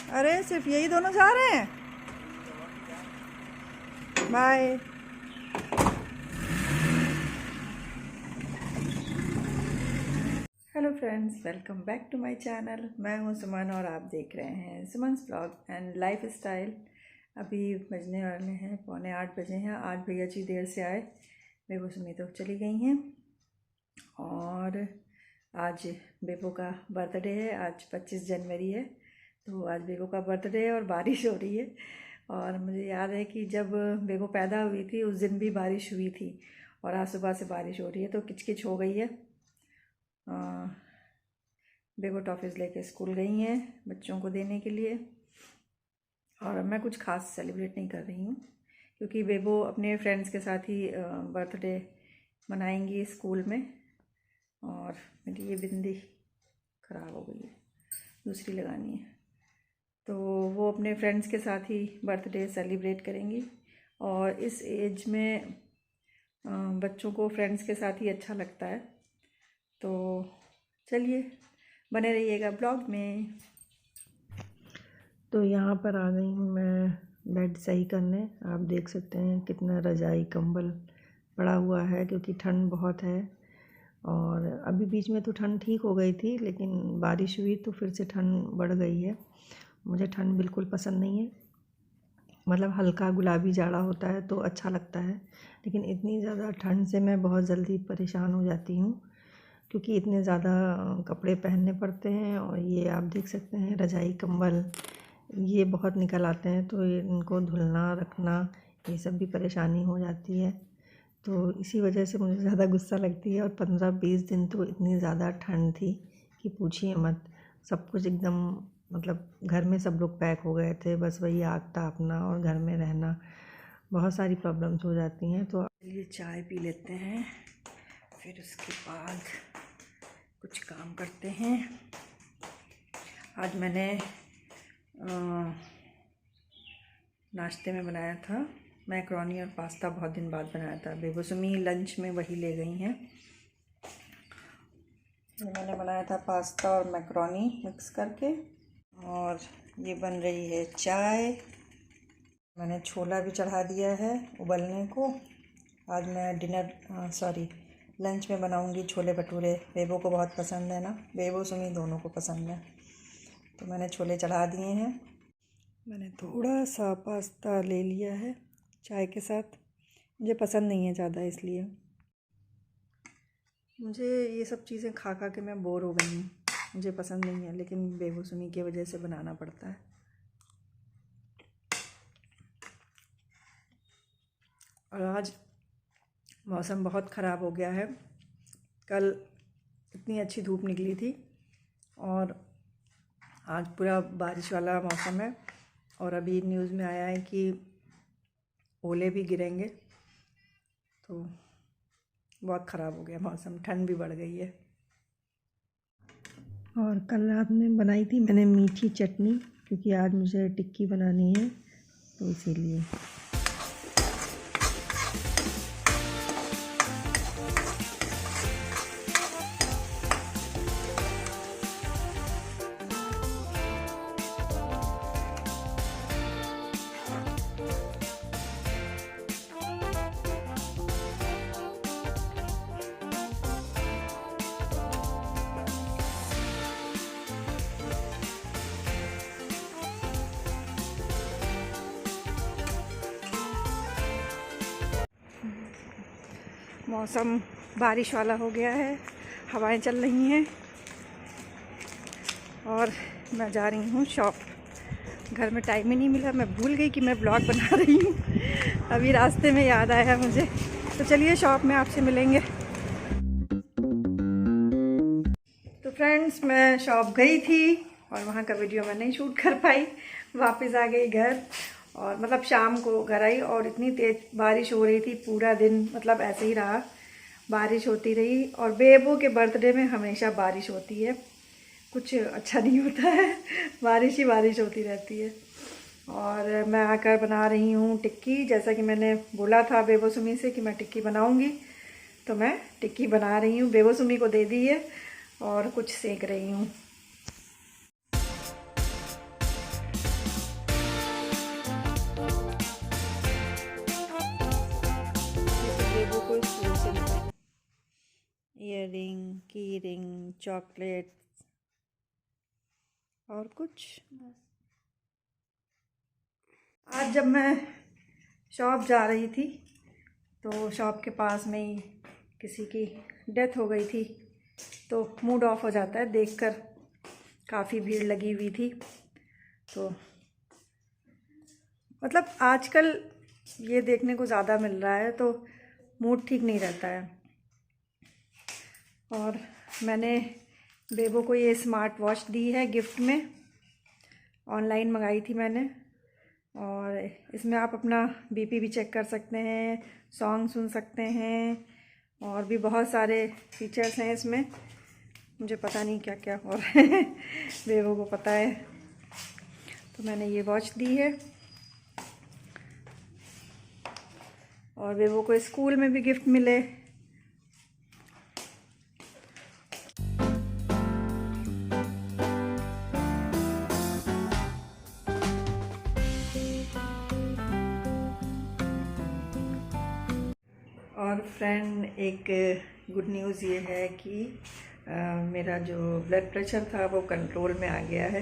अरे सिर्फ यही दोनों जा रहे हैं। Bye. Hello friends, welcome back to my channel. मैं हूं सुमन और आप देख रहे हैं Suman's blog and lifestyle. अभी बजने वाले हैं 7:45 बजे हैं। आज भैया जी देर से आए, बेबो सुमी तो चली गई हैं। और आज बेबो का बर्थडे है। आज 25 जनवरी है, तो आज बेबो का बर्थडे है और बारिश हो रही है। और मुझे याद है कि जब बेबो पैदा हुई थी उस दिन भी बारिश हुई थी, और आज सुबह से बारिश हो रही है, तो किचकिच हो गई है। बेबो टॉफ़ीज़ लेके स्कूल गई हैं बच्चों को देने के लिए। और मैं कुछ ख़ास सेलिब्रेट नहीं कर रही हूँ, क्योंकि बेबो अपने फ्रेंड्स के साथ ही बर्थडे मनाएंगी स्कूल में। और मेरी ये बिंदी ख़राब हो गई है, दूसरी लगानी है। तो वो अपने फ्रेंड्स के साथ ही बर्थडे सेलिब्रेट करेंगी। और इस एज में बच्चों को फ्रेंड्स के साथ ही अच्छा लगता है। तो चलिए बने रहिएगा ब्लॉग में। तो यहाँ पर आ गई हूँ मैं बेड सही करने। आप देख सकते हैं कितना रज़ाई कंबल पड़ा हुआ है, क्योंकि ठंड बहुत है। और अभी बीच में तो ठंड ठीक हो गई थी, लेकिन बारिश हुई तो फिर से ठंड बढ़ गई है। मुझे ठंड बिल्कुल पसंद नहीं है। मतलब हल्का गुलाबी जाड़ा होता है तो अच्छा लगता है, लेकिन इतनी ज़्यादा ठंड से मैं बहुत जल्दी परेशान हो जाती हूँ, क्योंकि इतने ज़्यादा कपड़े पहनने पड़ते हैं। और ये आप देख सकते हैं रज़ाई कंबल, ये बहुत निकल आते हैं, तो इनको धुलना रखना ये सब भी परेशानी हो जाती है। तो इसी वजह से मुझे ज़्यादा गुस्सा लगती है। और 15-20 दिन तो इतनी ज़्यादा ठंड थी कि पूछिए मत। सब कुछ एकदम, मतलब घर में सब लोग पैक हो गए थे, बस वही आग तापना और घर में रहना, बहुत सारी प्रॉब्लम्स हो जाती हैं। तो चलिए चाय पी लेते हैं, फिर उसके बाद कुछ काम करते हैं। आज मैंने नाश्ते में बनाया था मैक्रोनी और पास्ता, बहुत दिन बाद बनाया था। बेबो सुमी लंच में वही ले गई हैं। मैंने बनाया था पास्ता और मैक्रोनी मिक्स करके। और ये बन रही है चाय। मैंने छोला भी चढ़ा दिया है उबलने को। आज मैं लंच में बनाऊंगी छोले भटूरे। बेबो को बहुत पसंद है ना, बेबो सुमी दोनों को पसंद है, तो मैंने छोले चढ़ा दिए हैं। मैंने थोड़ा सा पास्ता ले लिया है चाय के साथ, मुझे पसंद नहीं है ज़्यादा, इसलिए मुझे ये सब चीज़ें खा खा के मैं बोर हो गई हूँ। मुझे पसंद नहीं है, लेकिन बेबो सुमी की वजह से बनाना पड़ता है। और आज मौसम बहुत ख़राब हो गया है। कल इतनी अच्छी धूप निकली थी और आज पूरा बारिश वाला मौसम है। और अभी न्यूज़ में आया है कि ओले भी गिरेंगे, तो बहुत ख़राब हो गया मौसम, ठंड भी बढ़ गई है। और कल रात में बनाई थी मैंने मीठी चटनी, क्योंकि आज मुझे टिक्की बनानी है, तो इसीलिए। मौसम बारिश वाला हो गया है, हवाएं चल रही हैं। और मैं जा रही हूँ शॉप। घर में टाइम ही नहीं मिला, मैं भूल गई कि मैं ब्लॉग बना रही हूँ। अभी रास्ते में याद आया मुझे। तो चलिए शॉप में आपसे मिलेंगे। तो फ्रेंड्स, मैं शॉप गई थी और वहाँ का वीडियो मैं नहीं शूट कर पाई। वापस आ गई घर, और मतलब शाम को घर आई, और इतनी तेज़ बारिश हो रही थी पूरा दिन, मतलब ऐसे ही रहा, बारिश होती रही। और बेबो के बर्थडे में हमेशा बारिश होती है, कुछ अच्छा नहीं होता है, बारिश ही बारिश होती रहती है। और मैं आकर बना रही हूँ टिक्की, जैसा कि मैंने बोला था बेबो सुमी से कि मैं टिक्की बनाऊँगी, तो मैं टिक्की बना रही हूँ। बेबो सुमी को दे दी है और कुछ सेक रही हूँ। ईयरिंग, की रिंग, चॉकलेट और कुछ। आज जब मैं शॉप जा रही थी तो शॉप के पास में ही किसी की डेथ हो गई थी, तो मूड ऑफ हो जाता है देखकर। काफ़ी भीड़ लगी हुई थी, तो मतलब आजकल ये देखने को ज़्यादा मिल रहा है, तो मूड ठीक नहीं रहता है। और मैंने बेबो को ये स्मार्ट वॉच दी है गिफ्ट में, ऑनलाइन मंगाई थी मैंने। और इसमें आप अपना बीपी भी चेक कर सकते हैं, सॉन्ग सुन सकते हैं, और भी बहुत सारे फीचर्स हैं इसमें। मुझे पता नहीं क्या क्या और बेबो को पता है, तो मैंने ये वॉच दी है। और बेबो को स्कूल में भी गिफ्ट मिले। और फ्रेंड, एक गुड न्यूज़ ये है कि मेरा जो ब्लड प्रेशर था वो कंट्रोल में आ गया है।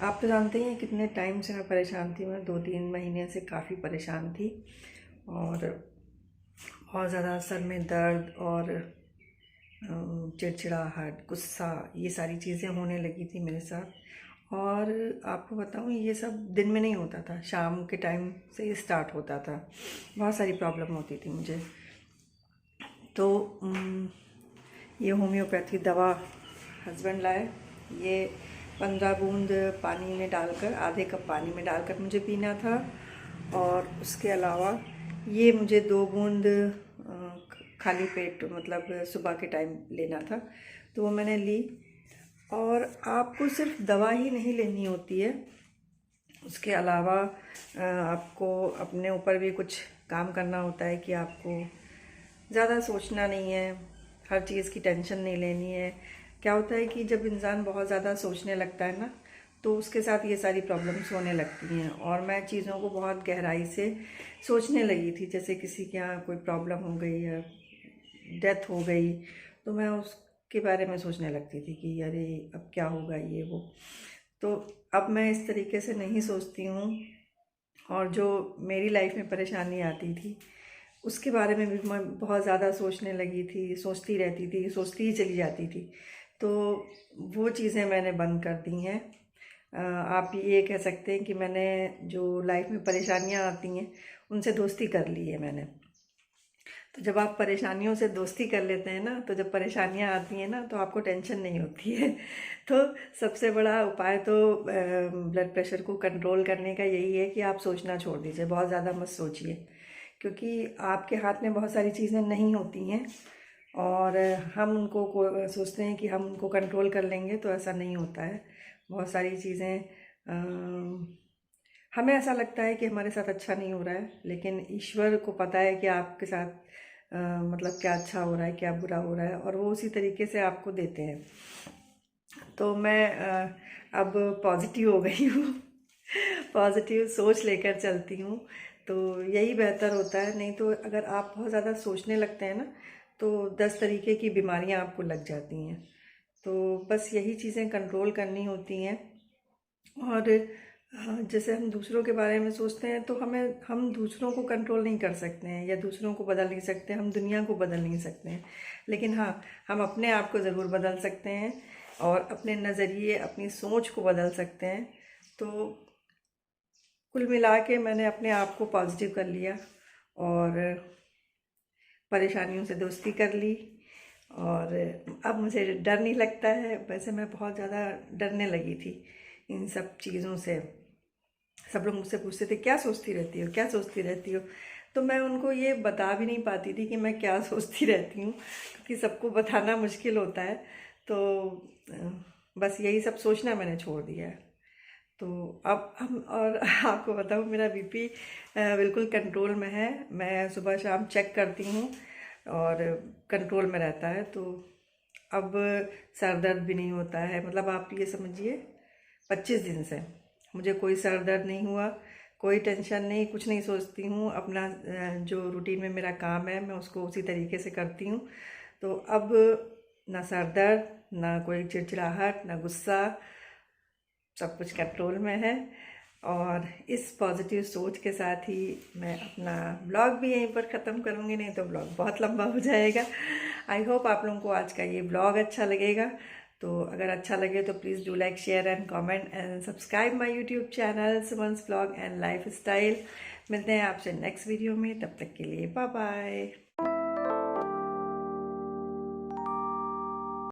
आप तो जानते हैं कितने टाइम से मैं परेशान थी। मैं 2-3 महीने से काफ़ी परेशान थी, और बहुत ज़्यादा सर में दर्द और चिड़चिड़ाहट, गुस्सा, ये सारी चीज़ें होने लगी थी मेरे साथ। और आपको बताऊँ, ये सब दिन में नहीं होता था, शाम के टाइम से ही स्टार्ट होता था। बहुत सारी प्रॉब्लम होती थी मुझे। तो ये होम्योपैथी दवा हस्बैंड लाए। ये 15 बूंद पानी में डालकर, आधे कप पानी में डालकर मुझे पीना था। और उसके अलावा ये मुझे 2 बूंद खाली पेट, मतलब सुबह के टाइम लेना था, तो वो मैंने ली। और आपको सिर्फ दवा ही नहीं लेनी होती है, उसके अलावा आपको अपने ऊपर भी कुछ काम करना होता है कि आपको ज़्यादा सोचना नहीं है, हर चीज़ की टेंशन नहीं लेनी है। क्या होता है कि जब इंसान बहुत ज़्यादा सोचने लगता है ना, तो उसके साथ ये सारी प्रॉब्लम्स होने लगती हैं। और मैं चीज़ों को बहुत गहराई से सोचने लगी थी, जैसे किसी के यहाँ कोई प्रॉब्लम हो गई है, डेथ हो गई, तो मैं उसके बारे में सोचने लगती थी कि अरे अब क्या होगा, ये वो। तो अब मैं इस तरीके से नहीं सोचती हूँ। और जो मेरी लाइफ में परेशानी आती थी उसके बारे में भी मैं बहुत ज़्यादा सोचने लगी थी, सोचती रहती थी, सोचती ही चली जाती थी। तो वो चीज़ें मैंने बंद कर दी हैं। आप ये कह सकते हैं कि मैंने जो लाइफ में परेशानियां आती हैं उनसे दोस्ती कर ली है मैंने। तो जब आप परेशानियों से दोस्ती कर लेते हैं ना, तो जब परेशानियां आती हैं ना, तो आपको टेंशन नहीं होती है। तो सबसे बड़ा उपाय तो ब्लड प्रेशर को कंट्रोल करने का यही है कि आप सोचना छोड़ दीजिए, बहुत ज़्यादा मत सोचिए, क्योंकि आपके हाथ में बहुत सारी चीज़ें नहीं होती हैं। और हम उनको सोचते हैं कि हम उनको कंट्रोल कर लेंगे, तो ऐसा नहीं होता है। बहुत सारी चीज़ें हमें ऐसा लगता है कि हमारे साथ अच्छा नहीं हो रहा है, लेकिन ईश्वर को पता है कि आपके साथ मतलब क्या अच्छा हो रहा है, क्या बुरा हो रहा है, और वो उसी तरीके से आपको देते हैं। तो मैं अब पॉजिटिव हो गई हूँ पॉजिटिव सोच लेकर चलती हूँ, तो यही बेहतर होता है। नहीं तो अगर आप बहुत ज़्यादा सोचने लगते हैं ना, तो 10 तरीके की बीमारियाँ आपको लग जाती हैं। तो बस यही चीज़ें कंट्रोल करनी होती हैं। और जैसे हम दूसरों के बारे में सोचते हैं, तो हम दूसरों को कंट्रोल नहीं कर सकते हैं या दूसरों को बदल नहीं सकते, हम दुनिया को बदल नहीं सकते हैं। लेकिन हाँ, हम अपने आप को ज़रूर बदल सकते हैं, और अपने नज़रिए, अपनी सोच को बदल सकते हैं। तो कुल मिला के मैंने अपने आप को पॉजिटिव कर लिया, और परेशानियों से दोस्ती कर ली, और अब मुझे डर नहीं लगता है। वैसे मैं बहुत ज़्यादा डरने लगी थी इन सब चीज़ों से। सब लोग मुझसे पूछते थे, क्या सोचती रहती हो, क्या सोचती रहती हो। तो मैं उनको ये बता भी नहीं पाती थी कि मैं क्या सोचती रहती हूँ, क्योंकि सबको बताना मुश्किल होता है। तो बस यही सब सोचना मैंने छोड़ दिया है। तो अब हम, और आपको बताऊँ, मेरा बीपी बिल्कुल कंट्रोल में है। मैं सुबह शाम चेक करती हूँ और कंट्रोल में रहता है। तो अब सर दर्द भी नहीं होता है। मतलब आप ये समझिए 25 दिन से मुझे कोई सर दर्द नहीं हुआ, कोई टेंशन नहीं, कुछ नहीं सोचती हूँ। अपना जो रूटीन में मेरा काम है मैं उसको उसी तरीके से करती हूँ। तो अब ना सर दर्द, ना कोई चिड़चिड़ाहट, ना गुस्सा, सब कुछ कंट्रोल में है। और इस पॉजिटिव सोच के साथ ही मैं अपना ब्लॉग भी यहीं पर ख़त्म करूँगी, नहीं तो ब्लॉग बहुत लंबा हो जाएगा। आई होप आप लोगों को आज का ये ब्लॉग अच्छा लगेगा। तो अगर अच्छा लगे तो please do like, share and comment and subscribe my YouTube channel Suman's blog and lifestyle. मिलते हैं आपसे नेक्स्ट वीडियो में, तब तक के लिए बाय बाय।